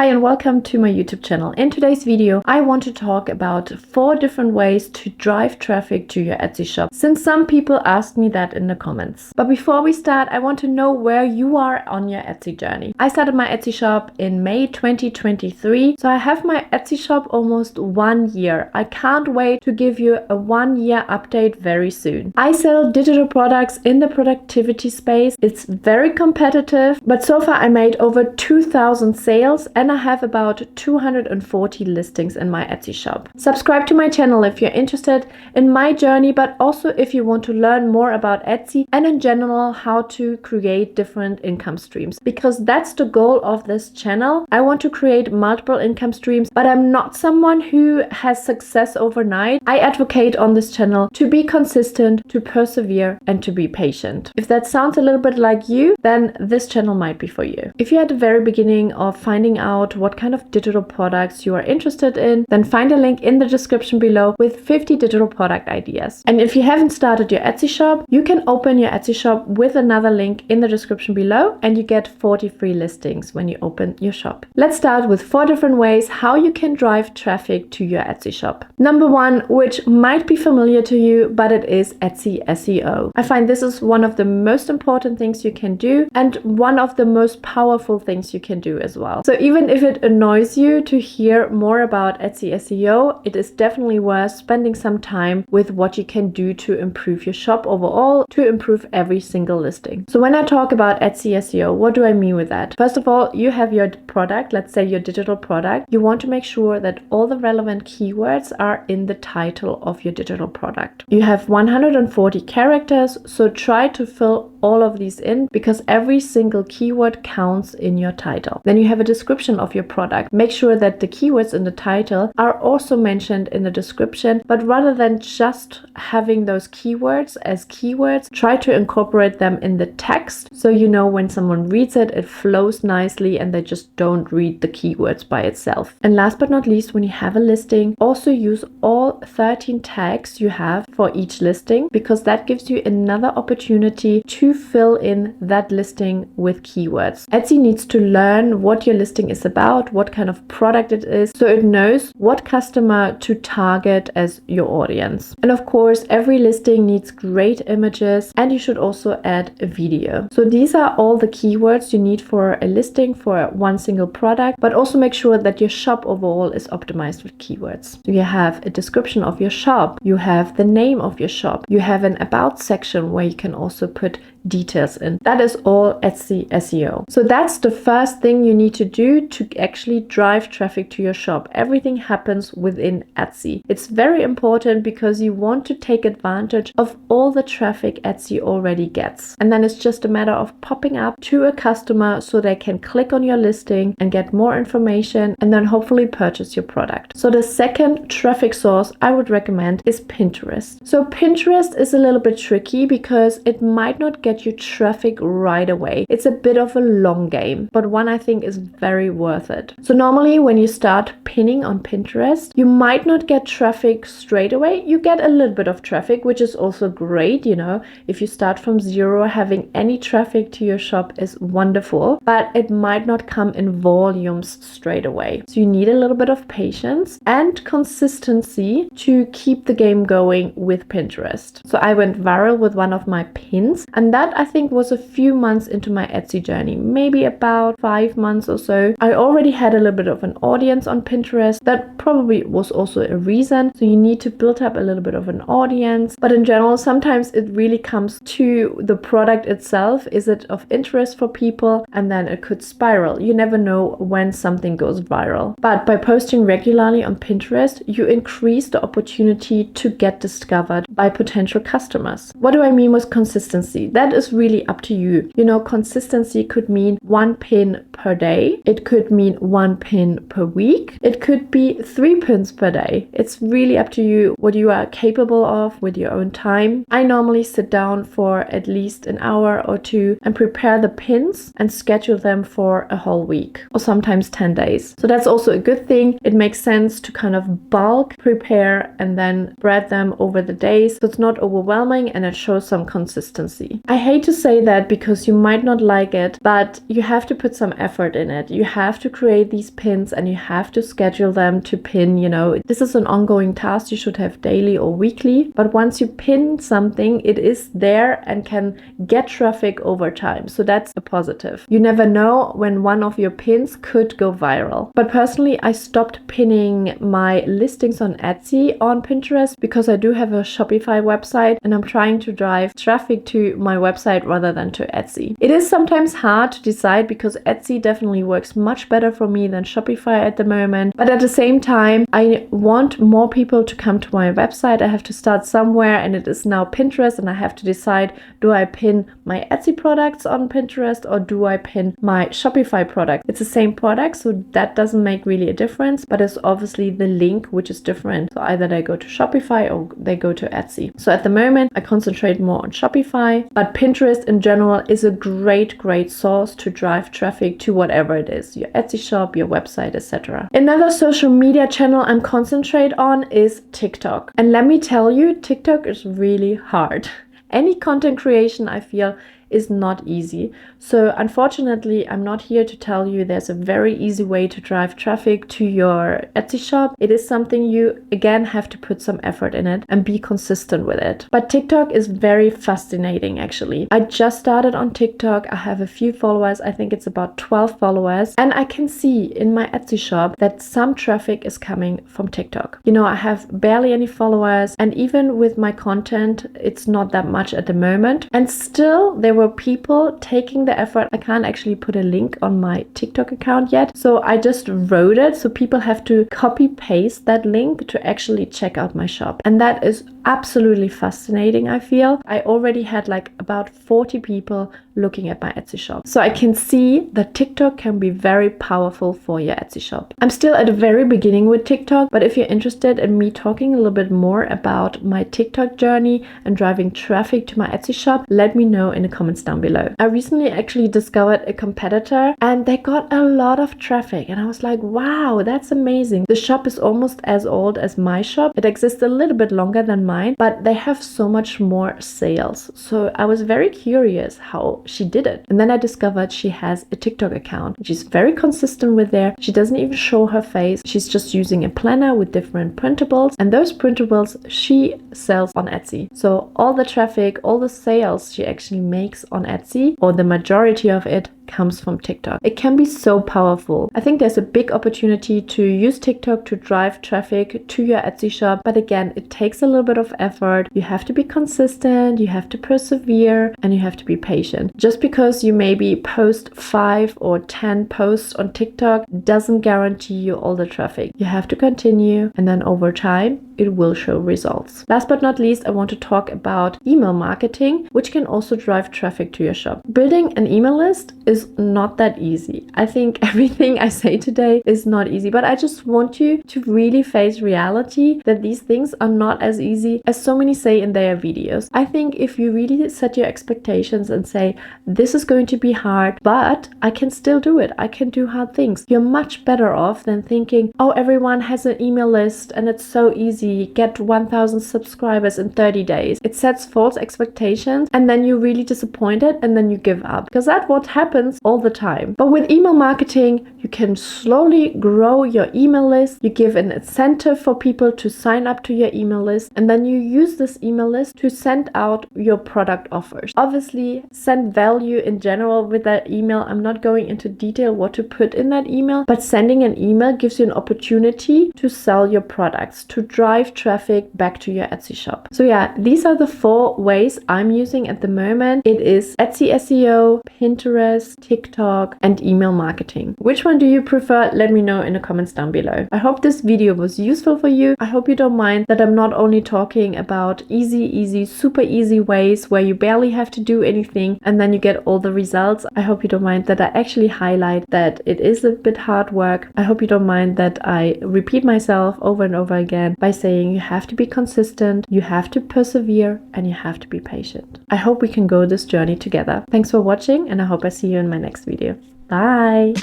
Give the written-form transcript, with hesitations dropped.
Hi and welcome to my YouTube channel. In today's video, I want to talk about 4 different ways to drive traffic to your Etsy shop, since some people asked me that in the comments. But before we start, I want to know where you are on your Etsy journey. I started my Etsy shop in May 2023, so I have my Etsy shop almost 1 year. I can't wait to give you a 1-year update very soon. I sell digital products in the productivity space. It's very competitive, but so far I made over 2,000 sales and I have about 240 listings in my Etsy shop. Subscribe to my channel if you're interested in my journey, but also if you want to learn more about Etsy and in general how to create different income streams, because that's the goal of this channel. I want to create multiple income streams, but I'm not someone who has success overnight. I advocate on this channel to be consistent, to persevere, and to be patient. If that sounds a little bit like you, then this channel might be for you. If you're at the very beginning of finding out what kind of digital products you are interested in, then find a link in the description below with 50 digital product ideas. And if you haven't started your Etsy shop, you can open your Etsy shop with another link in the description below and you get 40 free listings when you open your shop. Let's start with 4 different ways how you can drive traffic to your Etsy shop. Number 1, which might be familiar to you, but it is Etsy SEO. I find this is one of the most important things you can do and one of the most powerful things you can do as well. So even if it annoys you to hear more about Etsy SEO, it is definitely worth spending some time with what you can do to improve your shop overall, to improve every single listing. So when I talk about Etsy SEO, what do I mean with that? First of all, you have your product, let's say your digital product. You want to make sure that all the relevant keywords are in the title of your digital product. You have 140 characters, so try to fill all of these in because every single keyword counts in your title. Then you have a description of your product. Make sure that the keywords in the title are also mentioned in the description, but rather than just having those keywords as keywords, try to incorporate them in the text so you know when someone reads it, it flows nicely and they just don't read the keywords by itself. And last but not least, when you have a listing, also use all 13 tags you have for each listing, because that gives you another opportunity to fill in that listing with keywords. Etsy needs to learn what your listing is about, what kind of product it is, so it knows what customer to target as your audience. And of course, every listing needs great images and you should also add a video. So these are all the keywords you need for a listing for one single product, but also make sure that your shop overall is optimized with keywords. So you have a description of your shop, you have the name of your shop, you have an about section where you can also put details in. That is all Etsy SEO. So that's the first thing you need to do to actually drive traffic to your shop. Everything happens within Etsy. It's very important because you want to take advantage of all the traffic Etsy already gets. And then it's just a matter of popping up to a customer so they can click on your listing and get more information and then hopefully purchase your product. So the second traffic source I would recommend is Pinterest. So Pinterest is a little bit tricky because it might not get you traffic right away. It's a bit of a long game, but one I think is very worth it. So normally when you start pinning on Pinterest, you might not get traffic straight away. You get a little bit of traffic, which is also great. You know, if you start from zero, having any traffic to your shop is wonderful, but it might not come in volumes straight away. So you need a little bit of patience and consistency to keep the game going with Pinterest. So I went viral with one of my pins, and that I think was a few months into my Etsy journey, maybe about 5 months or so. I already had a little bit of an audience on Pinterest. That probably was also a reason. So you need to build up a little bit of an audience, but in general, sometimes it really comes to the product itself. Is it of interest for people? And then it could spiral. You never know when something goes viral. But by posting regularly on Pinterest, you increase the opportunity to get discovered by potential customers. What do I mean with consistency? That is really up to you. You know, consistency could mean 1 pin per day. It could mean 1 pin per week. It could be 3 pins per day. It's really up to you what you are capable of with your own time. I normally sit down for at least an hour or 2 and prepare the pins and schedule them for a whole week or sometimes 10 days. So that's also a good thing. It makes sense to kind of bulk prepare and then spread them over the days days, so it's not overwhelming and it shows some consistency. I hate to say that because you might not like it, but you have to put some effort in it. You have to create these pins and you have to schedule them to pin, you know. This is an ongoing task you should have daily or weekly, but once you pin something, it is there and can get traffic over time. So that's a positive. You never know when one of your pins could go viral. But personally, I stopped pinning my listings on Etsy on Pinterest because I do have a Shopify website and I'm trying to drive traffic to my website rather than to Etsy. It is sometimes hard to decide because Etsy definitely works much better for me than Shopify at the moment. But at the same time, I want more people to come to my website. I have to start somewhere, and it is now Pinterest, and I have to decide, do I pin my Etsy products on Pinterest or do I pin my Shopify product? It's the same product, so that doesn't make really a difference, but it's obviously the link which is different. So either they go to Shopify or they go to Etsy. So at the moment, I concentrate more on Shopify, but Pinterest in general is a great source to drive traffic to whatever it is, your Etsy shop, your website, etc. Another social media channel I'm concentrate on is TikTok. And let me tell you, TikTok is really hard. Any content creation, I feel, is not easy. So unfortunately, I'm not here to tell you there's a very easy way to drive traffic to your Etsy shop. It is something you, again, have to put some effort in it and be consistent with it. But TikTok is very fascinating, actually. I just started on TikTok. I have a few followers. I think it's about 12 followers. And I can see in my Etsy shop that some traffic is coming from TikTok. You know, I have barely any followers, and even with my content, it's not that much at the moment. And still, there were people taking the effort. I can't actually put a link on my TikTok account yet, so I just wrote it, so people have to copy paste that link to actually check out my shop. And that is absolutely fascinating. I feel I already had like about 40 people looking at my Etsy shop, so I can see that TikTok can be very powerful for your Etsy shop. I'm still at the very beginning with TikTok, but if you're interested in me talking a little bit more about my TikTok journey and driving traffic to my Etsy shop, let me know in the comments down below. I recently actually discovered a competitor and they got a lot of traffic, and I was like, wow, that's amazing. The shop is almost as old as my shop. It exists a little bit longer than mine, but they have so much more sales. So I was very curious how she did it. And then I discovered she has a TikTok account. She's very consistent with there. She doesn't even show her face. She's just using a planner with different printables, and those printables she sells on Etsy. So all the traffic, all the sales she actually makes on Etsy, or the majority of it, comes from TikTok. It can be so powerful. I think there's a big opportunity to use TikTok to drive traffic to your Etsy shop, but again, it takes a little bit of effort. You have to be consistent, you have to persevere, and you have to be patient. Just because you maybe post 5 or 10 posts on TikTok doesn't guarantee you all the traffic. You have to continue, and then over time, it will show results. Last but not least, I want to talk about email marketing, which can also drive traffic to your shop. Building an email list is not that easy. I think everything I say today is not easy, but I just want you to really face reality that these things are not as easy as so many say in their videos. I think if you really set your expectations and say, this is going to be hard, but I can still do it. I can do hard things. You're much better off than thinking, oh, everyone has an email list and it's so easy. Get 1,000 subscribers in 30 days. It sets false expectations, and then you're really disappointed, and then you give up, because that's what happens all the time. But with email marketing, you can slowly grow your email list. You give an incentive for people to sign up to your email list, and then you use this email list to send out your product offers. Obviously, send value in general with that email. I'm not going into detail what to put in that email, but sending an email gives you an opportunity to sell your products, to drive traffic back to your Etsy shop. So yeah, these are the 4 ways I'm using at the moment. It is Etsy SEO, Pinterest, TikTok, and email marketing. Which one do you prefer? Let me know in the comments down below. I hope this video was useful for you. I hope you don't mind that I'm not only talking about easy, super easy ways where you barely have to do anything and then you get all the results. I hope you don't mind that I actually highlight that it is a bit hard work. I hope you don't mind that I repeat myself over and over again by saying you have to be consistent, you have to persevere, and you have to be patient. I hope we can go this journey together. Thanks for watching, and I hope I see you in my next video. Bye!